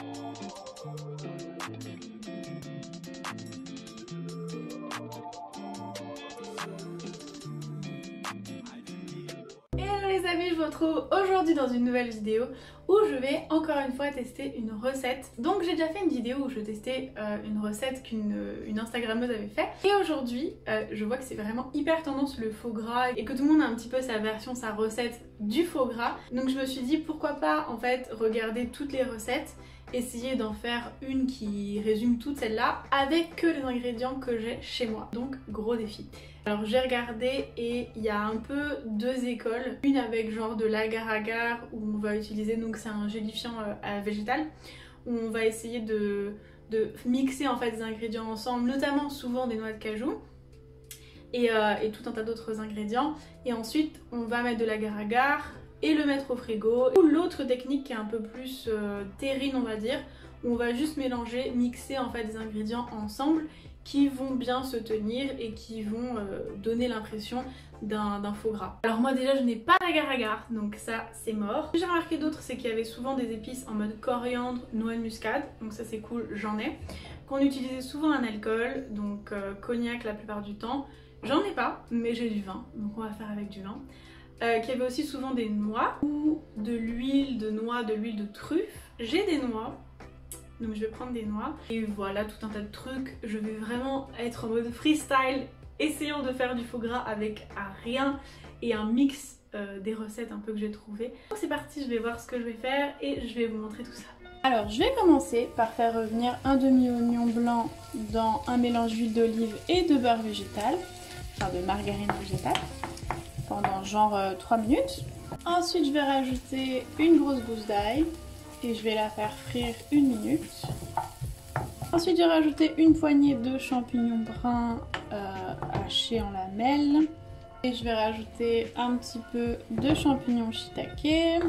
Hello les amis, je vous retrouve aujourd'hui dans une nouvelle vidéo où je vais encore une fois tester une recette. Donc j'ai déjà fait une vidéo où je testais une recette qu'une Instagrammeuse avait fait. Et aujourd'hui, je vois que c'est vraiment hyper tendance le faux gras et que tout le monde a un petit peu sa version, sa recette du faux gras. Donc je me suis dit pourquoi pas en fait regarder toutes les recettes, essayer d'en faire une qui résume toutes celles-là avec que les ingrédients que j'ai chez moi. Donc gros défi. Alors j'ai regardé et il y a un peu deux écoles, une avec genre de l'agar-agar où on va utiliser, donc c'est un gélifiant végétal, où on va essayer de mixer en fait des ingrédients ensemble, notamment souvent des noix de cajou et tout un tas d'autres ingrédients, et ensuite on va mettre de l'agar-agar et le mettre au frigo. Ou l'autre technique qui est un peu plus terrine on va dire, où on va juste mélanger, mixer en fait des ingrédients ensemble qui vont bien se tenir et qui vont donner l'impression d'un faux gras. Alors moi déjà je n'ai pas d'agar-agar, donc ça c'est mort. Ce que j'ai remarqué d'autre c'est qu'il y avait souvent des épices en mode coriandre, noix de muscade, donc ça c'est cool, j'en ai. Qu'on utilisait souvent un alcool, donc cognac la plupart du temps. J'en ai pas, mais j'ai du vin, donc on va faire avec du vin. Qu'il y avait aussi souvent des noix ou de l'huile de noix, de l'huile de truffe. J'ai des noix. Donc je vais prendre des noix et voilà tout un tas de trucs. Je vais vraiment être en mode freestyle, essayant de faire du faux gras avec rien et un mix des recettes un peu que j'ai trouvé. Donc c'est parti, je vais voir ce que je vais faire et je vais vous montrer tout ça. Alors je vais commencer par faire revenir un demi-oignon blanc dans un mélange d'huile d'olive et de beurre végétal, enfin de margarine végétale, pendant genre 3 minutes. Ensuite je vais rajouter une grosse gousse d'ail et je vais la faire frire 1 minute. Ensuite je vais rajouter une poignée de champignons bruns hachés en lamelles. Et je vais rajouter un petit peu de champignons shiitake,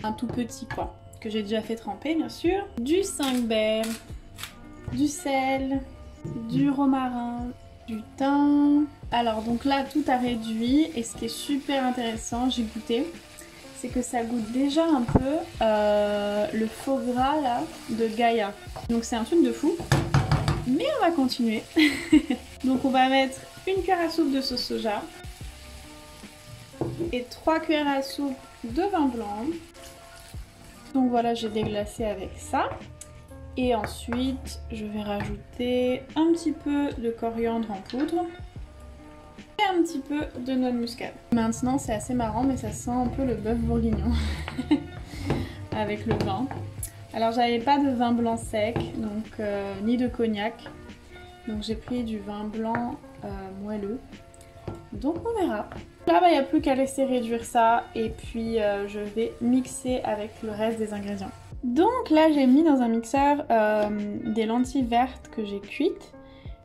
un tout petit quoi, que j'ai déjà fait tremper bien sûr. Du 5-bay, du sel, du romarin, du thym. Alors donc là tout a réduit et ce qui est super intéressant, j'ai goûté, c'est que ça goûte déjà un peu le faux gras là de Gaïa. Donc c'est un truc de fou. Mais on va continuer. Donc on va mettre une cuillère à soupe de sauce soja et 3 cuillères à soupe de vin blanc. Donc voilà, j'ai déglacé avec ça. Et ensuite je vais rajouter un petit peu de coriandre en poudre. Et un petit peu de noix de muscade. Maintenant c'est assez marrant mais ça sent un peu le bœuf bourguignon avec le vin. Alors j'avais pas de vin blanc sec donc ni de cognac, donc j'ai pris du vin blanc moelleux, donc on verra. Là il n'y a plus qu'à laisser réduire ça et puis je vais mixer avec le reste des ingrédients. Donc là j'ai mis dans un mixeur des lentilles vertes que j'ai cuites.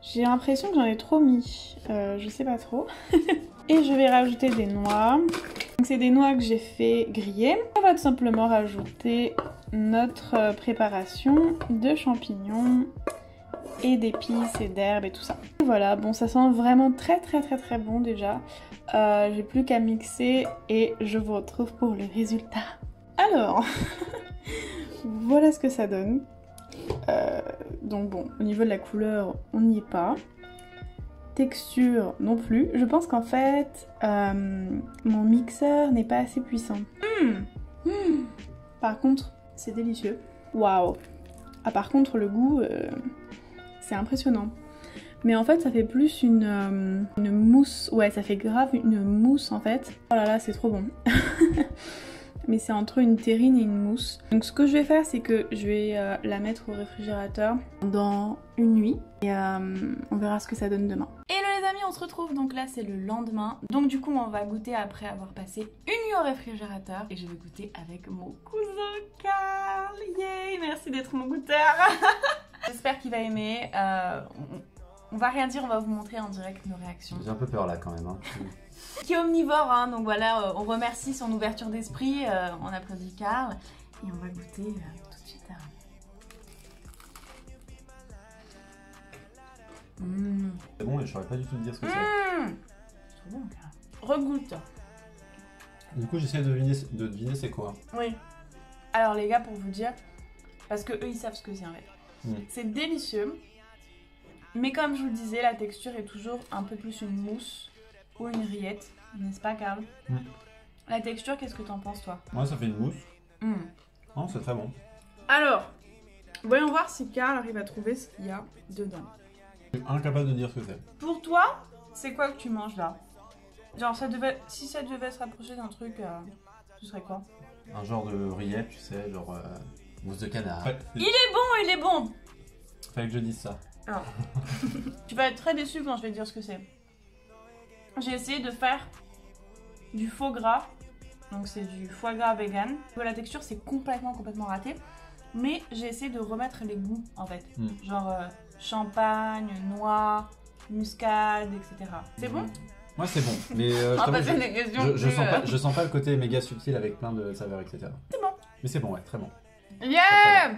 J'ai l'impression que j'en ai trop mis, je sais pas trop. Et je vais rajouter des noix. Donc c'est des noix que j'ai fait griller. On va tout simplement rajouter notre préparation de champignons et d'épices et d'herbes et tout ça. Voilà, bon ça sent vraiment très bon déjà. J'ai plus qu'à mixer et je vous retrouve pour le résultat. Alors, voilà ce que ça donne. Donc bon, au niveau de la couleur, on n'y est pas. Texture non plus. Je pense qu'en fait, mon mixeur n'est pas assez puissant. Par contre, c'est délicieux. Waouh. Ah par contre, le goût, c'est impressionnant. Mais en fait, ça fait plus une mousse. Ouais, ça fait grave une mousse en fait. Oh là là, c'est trop bon. Mais c'est entre une terrine et une mousse. Donc ce que je vais faire c'est que je vais la mettre au réfrigérateur dans une nuit et on verra ce que ça donne demain. Hello les amis, on se retrouve, donc là c'est le lendemain. Donc du coup on va goûter après avoir passé une nuit au réfrigérateur et je vais goûter avec mon cousin Karl. Yay, merci d'être mon goûteur. J'espère qu'il va aimer. On va rien dire, on va vous montrer en direct nos réactions. J'ai un peu peur là quand même. Hein. Qui est omnivore, hein, donc voilà, on remercie son ouverture d'esprit, on applaudit Karl et on va goûter tout de suite. C'est bon, mais je saurais pas du tout te dire ce que c'est. C'est trop bon, Karl. Regoute. Du coup, j'essaie de deviner c'est quoi. Oui. Alors les gars, pour vous dire, parce que eux ils savent ce que c'est en fait. Mm. C'est délicieux, mais comme je vous le disais, la texture est toujours un peu plus une mousse ou une rillette, n'est-ce pas Karl? Mm. La texture, qu'est-ce que t'en penses toi? Moi, ça fait une mousse. Mm. Non, c'est très bon. Alors, voyons voir si Karl arrive à trouver ce qu'il y a dedans. Je suis incapable de dire ce que c'est. Pour toi, c'est quoi que tu manges là? Genre, si ça devait se rapprocher d'un truc, ce serait quoi? Un genre de rillette, tu sais, genre mousse de canard. Ouais, Il est bon! fallait que je dise ça. Alors, tu vas être très déçu quand je vais te dire ce que c'est. J'ai essayé de faire du faux gras, donc c'est du foie gras vegan. La texture, c'est complètement raté, mais j'ai essayé de remettre les goûts en fait. Genre champagne, noix, muscade, etc. C'est bon? Moi, c'est bon, mais je sens pas le côté méga subtil avec plein de saveurs, etc. C'est bon. Mais c'est bon, ouais, très bon. Yeah!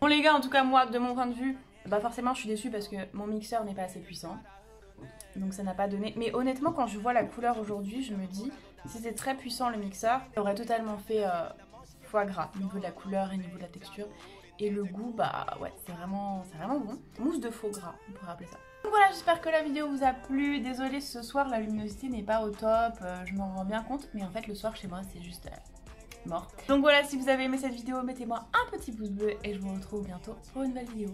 Bon les gars, en tout cas moi, de mon point de vue, bah forcément je suis déçue parce que mon mixeur n'est pas assez puissant. Donc ça n'a pas donné. Mais honnêtement, quand je vois la couleur aujourd'hui, je me dis, si c'était très puissant le mixeur, il aurait totalement fait foie gras au niveau de la couleur et au niveau de la texture. Et le goût, bah ouais, c'est vraiment bon. Mousse de faux gras, on pourrait appeler ça. Donc voilà, j'espère que la vidéo vous a plu. Désolée, ce soir la luminosité n'est pas au top, je m'en rends bien compte. Mais en fait, le soir chez moi, c'est juste mort. Donc voilà, si vous avez aimé cette vidéo, mettez-moi un petit pouce bleu et je vous retrouve bientôt pour une nouvelle vidéo.